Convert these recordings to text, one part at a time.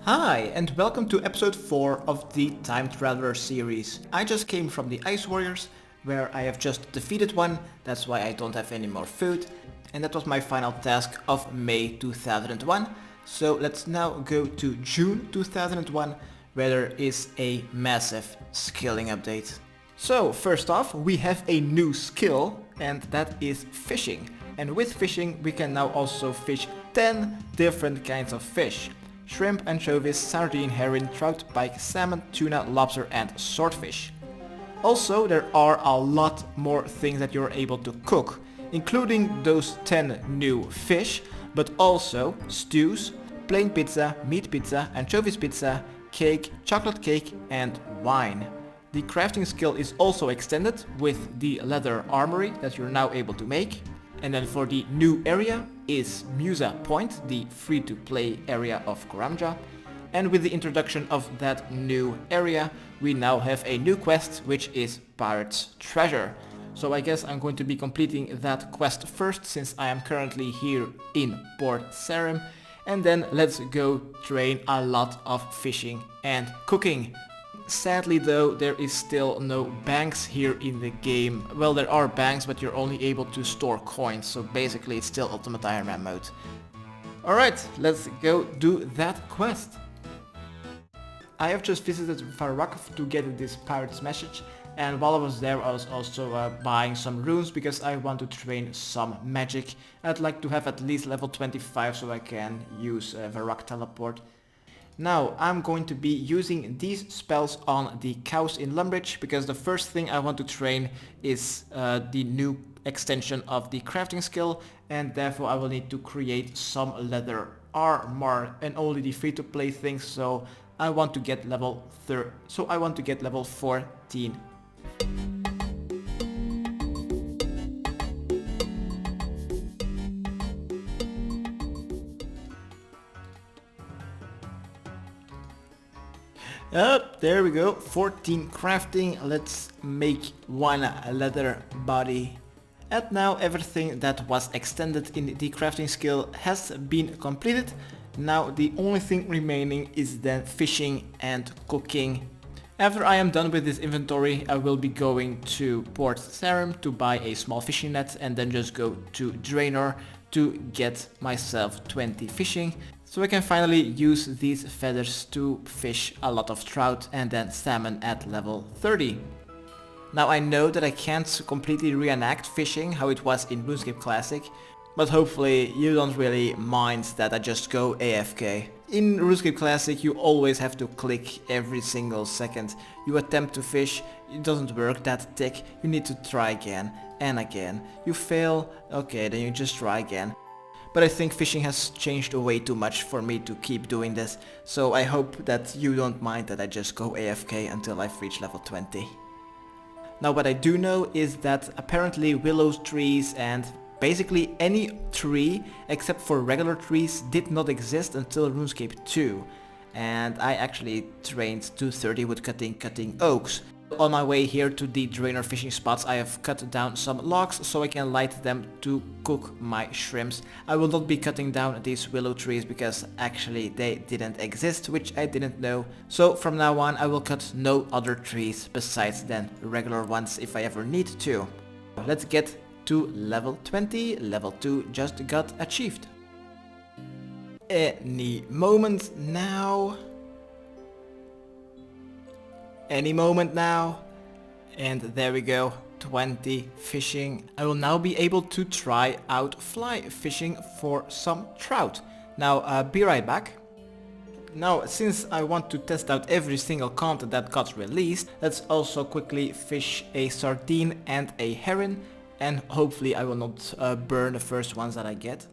Hi, and welcome to episode 4 of the Time Traveler series. I just came from the Ice Warriors, where I have just defeated one, that's why I don't have any more food, and that was my final task of May 2001. So let's now go to June 2001, where there is a massive skilling update. So first off, we have a new skill, and that is fishing. And with fishing, we can now also fish 10 different kinds of fish. Shrimp, anchovies, sardine, herring, trout, pike, salmon, tuna, lobster and swordfish. Also, there are a lot more things that you're able to cook, including those 10 new fish, but also stews, plain pizza, meat pizza, anchovies pizza, cake, chocolate cake and wine. The crafting skill is also extended with the leather armory that you're now able to make. And then for the new area is Musa Point, the free-to-play area of Karamja. And with the introduction of that new area, we now have a new quest, which is Pirate's Treasure. So I guess I'm going to be completing that quest first, since I am currently here in Port Sarim. And then let's go train a lot of fishing and cooking. Sadly though, there is still no banks here in the game. Well, there are banks, but you're only able to store coins, so basically it's still Ultimate Iron Man mode. Alright, let's go do that quest. I have just visited Varrock to get this pirate's message, and while I was there I was also buying some runes because I want to train some magic. I'd like to have at least level 25 so I can use Varrock teleport. Now I'm going to be using these spells on the cows in Lumbridge because the first thing I want to train is the new extension of the crafting skill, and therefore I will need to create some leather armor and only the free-to-play things, so I want to get level 14. There we go, 14 crafting. Let's make one leather body. And now everything that was extended in the crafting skill has been completed. Now the only thing remaining is then fishing and cooking. After I am done with this inventory, I will be going to Port Sarim to buy a small fishing net and then just go to Draenor to get myself 20 fishing, so I can finally use these feathers to fish a lot of trout and then salmon at level 30. Now I know that I can't completely reenact fishing how it was in RuneScape Classic, but hopefully you don't really mind that I just go AFK. In RuneScape Classic you always have to click every single second. You attempt to fish, it doesn't work that tick, you need to try again and again. You fail, okay, then you just try again. But I think fishing has changed way too much for me to keep doing this, so I hope that you don't mind that I just go AFK until I've reached level 20. Now what I do know is that apparently willow trees and basically any tree except for regular trees did not exist until RuneScape 2. And I actually trained 230 with cutting oaks. On my way here to the Draenor fishing spots I have cut down some logs so I can light them to cook my shrimps. I will not be cutting down these willow trees because actually they didn't exist, which I didn't know. So from now on I will cut no other trees besides then regular ones if I ever need to. Let's get to level 20, level 2 just got achieved. Any moment now. Any moment now. And there we go, 20 fishing. I will now be able to try out fly fishing for some trout. Now be right back. Now since I want to test out every single content that got released, let's also quickly fish a sardine and a herring, and hopefully I will not burn the first ones that I get.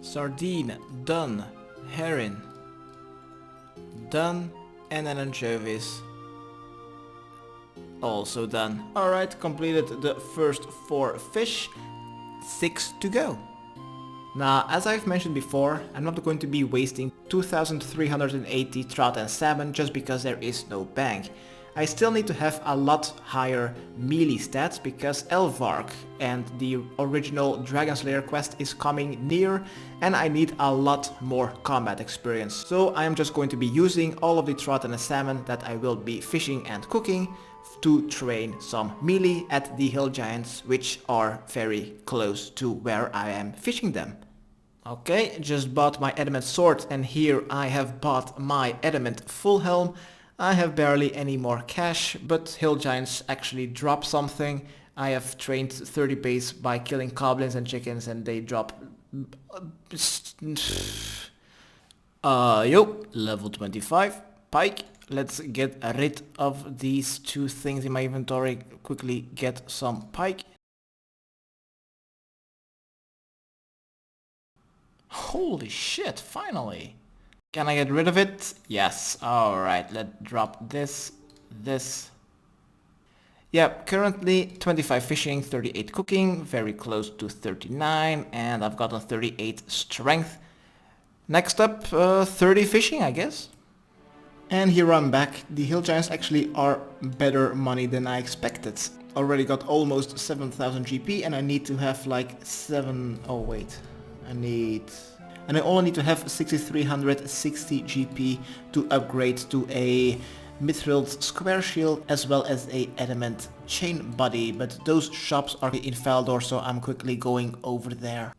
Sardine, done. Herring, done. And then anchovies, also done. Alright, completed the first 4 fish, 6 to go. Now, as I've mentioned before, I'm not going to be wasting 2380 trout and salmon just because there is no bank. I still need to have a lot higher melee stats because Elvarg and the original Dragon Slayer quest is coming near and I need a lot more combat experience. So I am just going to be using all of the trout and the salmon that I will be fishing and cooking to train some melee at the hill giants, which are very close to where I am fishing them. Okay, just bought my adamant sword and here I have bought my adamant full helm. I have barely any more cash, but hill giants actually drop something. I have trained 30 base by killing goblins and chickens and they drop... level 25, pike. Let's get rid of these two things in my inventory, quickly get some pike. Holy shit, finally! Can I get rid of it? Yes. Alright, let's drop this. Yep, currently 25 fishing, 38 cooking, very close to 39, and I've gotten 38 strength. Next up, 30 fishing, I guess. And here I'm back. The hill giants actually are better money than I expected. Already got almost 7,000 GP and I need to have like 7... Oh wait, and I only need to have 6,360 GP to upgrade to a mithril square shield as well as a adamant chain body, but those shops are in Faldor, so I'm quickly going over there.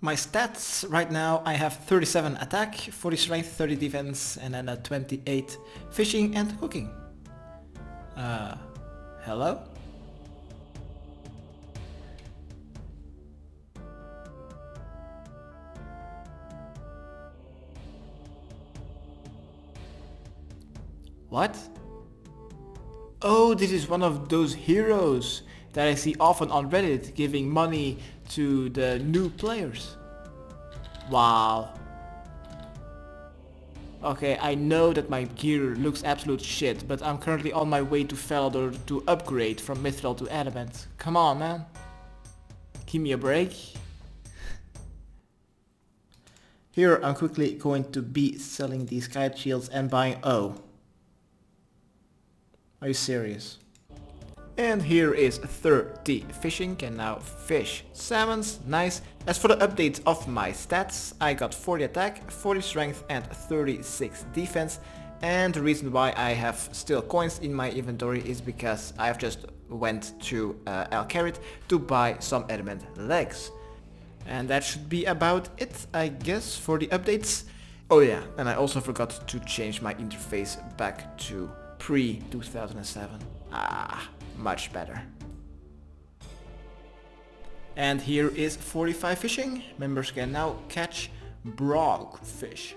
My stats right now, I have 37 attack, 40 strength, 30 defense and then a 28 fishing and cooking. Hello? What? Oh, this is one of those heroes that I see often on Reddit giving money to the new players. Wow. Okay, I know that my gear looks absolute shit, but I'm currently on my way to Felder to upgrade from Mithril to Adamant. Come on, man. Give me a break. Here I'm quickly going to be selling these kite shields and buying... Oh. Are you serious? And here is 30 fishing, can now fish salmons, nice. As for the updates of my stats, I got 40 attack, 40 strength and 36 defense. And the reason why I have still coins in my inventory is because I have just went to Alcarit to buy some adamant legs. And that should be about it, I guess, for the updates. Oh yeah, and I also forgot to change my interface back to pre-2007. Much better. And here is 45 fishing. Members can now catch brog fish.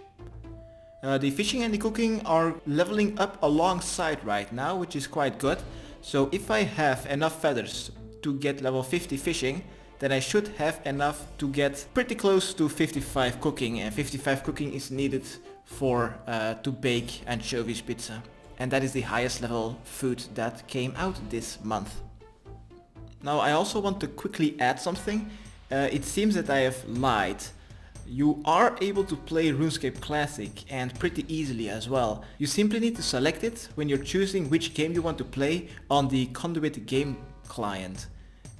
The fishing and the cooking are leveling up alongside right now, which is quite good. So if I have enough feathers to get level 50 fishing, then I should have enough to get pretty close to 55 cooking, and 55 cooking is needed for to bake anchovies pizza. And that is the highest level food that came out this month. Now I also want to quickly add something. It seems that I have lied. You are able to play RuneScape Classic, and pretty easily as well. You simply need to select it when you're choosing which game you want to play on the Conduit game client.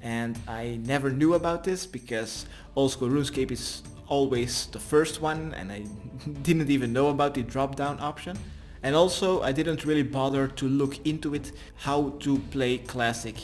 And I never knew about this because old school RuneScape is always the first one and I didn't even know about the drop down option. And also I didn't really bother to look into it how to play Classic.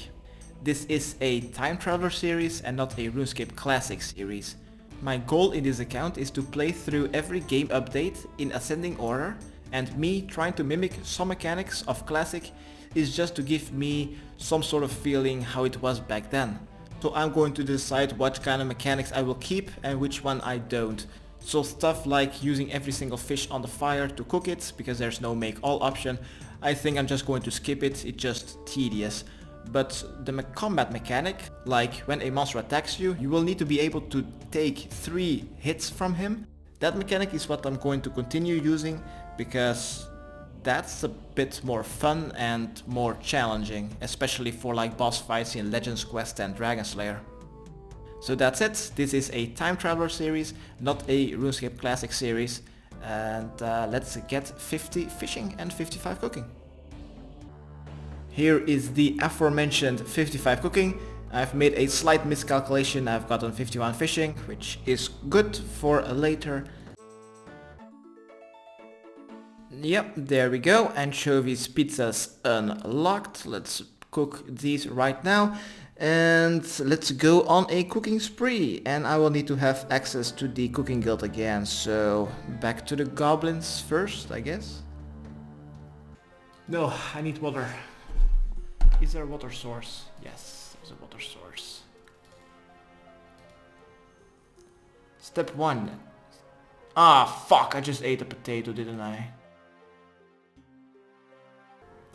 This is a Time Traveler series and not a RuneScape Classic series. My goal in this account is to play through every game update in ascending order, and me trying to mimic some mechanics of Classic is just to give me some sort of feeling how it was back then. So I'm going to decide what kind of mechanics I will keep and which one I don't. So stuff like using every single fish on the fire to cook it, because there's no make all option, I think I'm just going to skip it, it's just tedious. But the combat mechanic, like when a monster attacks you, you will need to be able to take 3 hits from him. That mechanic is what I'm going to continue using, because that's a bit more fun and more challenging, especially for like boss fights in Legends Quest and Dragon Slayer. So that's it, this is a Time Traveler series, not a RuneScape Classic series, and let's get 50 fishing and 55 cooking. Here is the aforementioned 55 cooking. I've made a slight miscalculation. I've gotten 51 fishing, which is good for later. Yep, there we go. Anchovies pizzas unlocked. Let's cook these right now. And let's go on a cooking spree. And I will need to have access to the cooking guild again. So back to the goblins first, I guess. No, I need water. Is there a water source? Yes, there's a water source. Step 1. Ah, fuck, I just ate a potato, didn't I?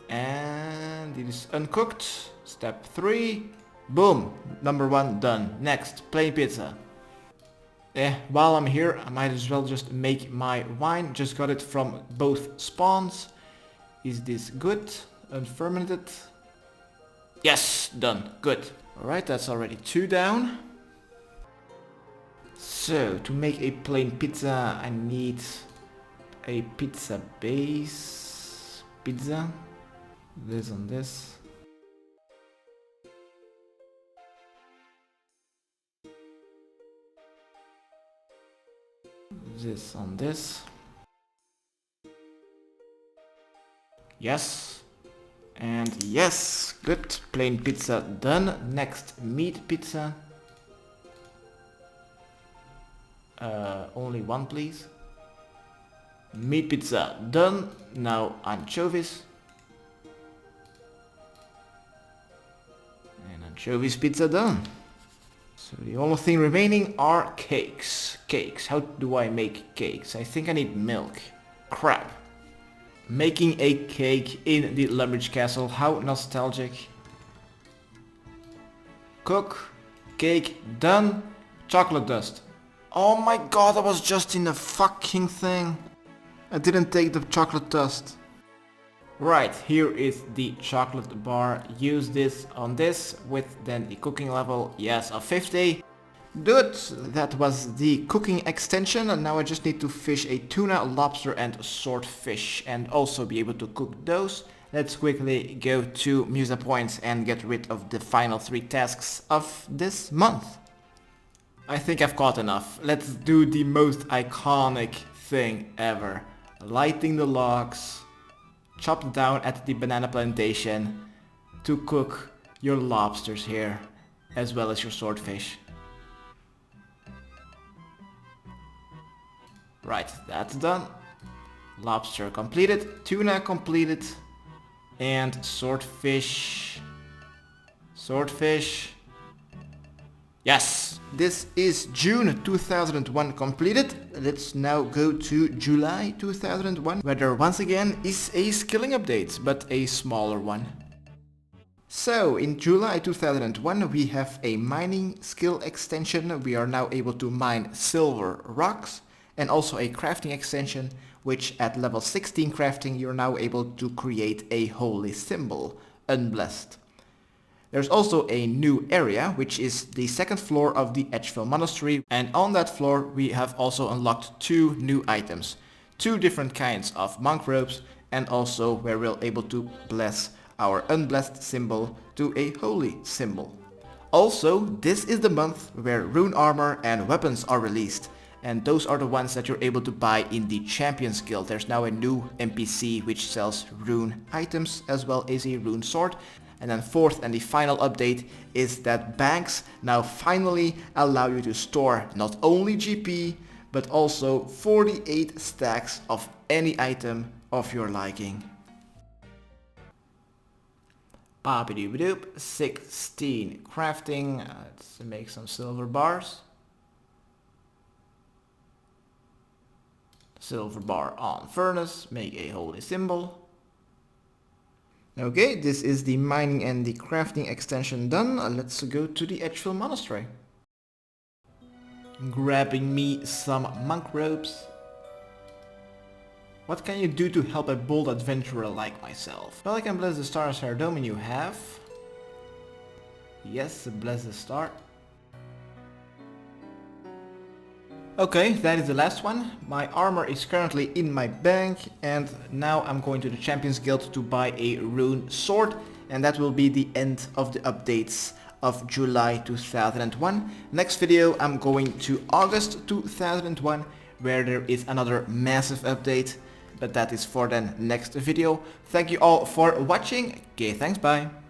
And it is uncooked. Step 3. Boom. Number 1 done. Next, plain pizza. While I'm here, I might as well just make my wine. Just got it from both spawns. Is this good? Unfermented. Yes, done. Good. Alright, that's already 2 down. So, to make a plain pizza, I need a pizza base. Pizza. This on this. This on this. Yes. And yes, good. Plain pizza done. Next, meat pizza. Only one, please. Meat pizza done. Now anchovies. And anchovies pizza done. So the only thing remaining are cakes. Cakes. How do I make cakes? I think I need milk. Crap. Making a cake in the Lumbridge Castle. How nostalgic. Cook. Cake done. Chocolate dust. Oh my god, I was just in the fucking thing. I didn't take the chocolate dust. Right, here is the chocolate bar. Use this on this with then the cooking level, yes, of 50. Good, that was the cooking extension, and now I just need to fish a tuna, lobster and swordfish and also be able to cook those. Let's quickly go to Musa Point and get rid of the final 3 tasks of this month. I think I've caught enough. Let's do the most iconic thing ever. Lighting the logs, chopped down at the banana plantation to cook your lobsters here, as well as your swordfish. Right, that's done. Lobster completed, tuna completed, and swordfish. Swordfish. Yes! This is June 2001 completed. Let's now go to July 2001, where there once again is a skilling update, but a smaller one. So, in July 2001 we have a mining skill extension. We are now able to mine silver rocks, and also a crafting extension, which at level 16 crafting you're now able to create a holy symbol, unblessed. There's also a new area, which is the 2nd floor of the Edgeville Monastery, and on that floor we have also unlocked 2 new items. 2 different kinds of monk robes, and also where we're able to bless our unblessed symbol to a holy symbol. Also, this is the month where rune armor and weapons are released, and those are the ones that you're able to buy in the Champions Guild. There's now a new NPC which sells rune items as well as a rune sword. And then 4th and the final update is that banks now finally allow you to store not only GP, but also 48 stacks of any item of your liking. Boop-a-doop-a-doop, 16 crafting, let's make some silver bars. Silver bar on furnace, make a holy symbol. Okay, this is the mining and the crafting extension done. Let's go to the Edgeville Monastery. Grabbing me some monk robes. What can you do to help a bold adventurer like myself? Well, I can bless the star as her domain you have. Yes, bless the star. Okay, that is the last one. My armor is currently in my bank, and now I'm going to the Champions Guild to buy a rune sword, and that will be the end of the updates of July 2001. Next video I'm going to August 2001, where there is another massive update, but that is for the next video. Thank you all for watching. Okay, thanks, bye.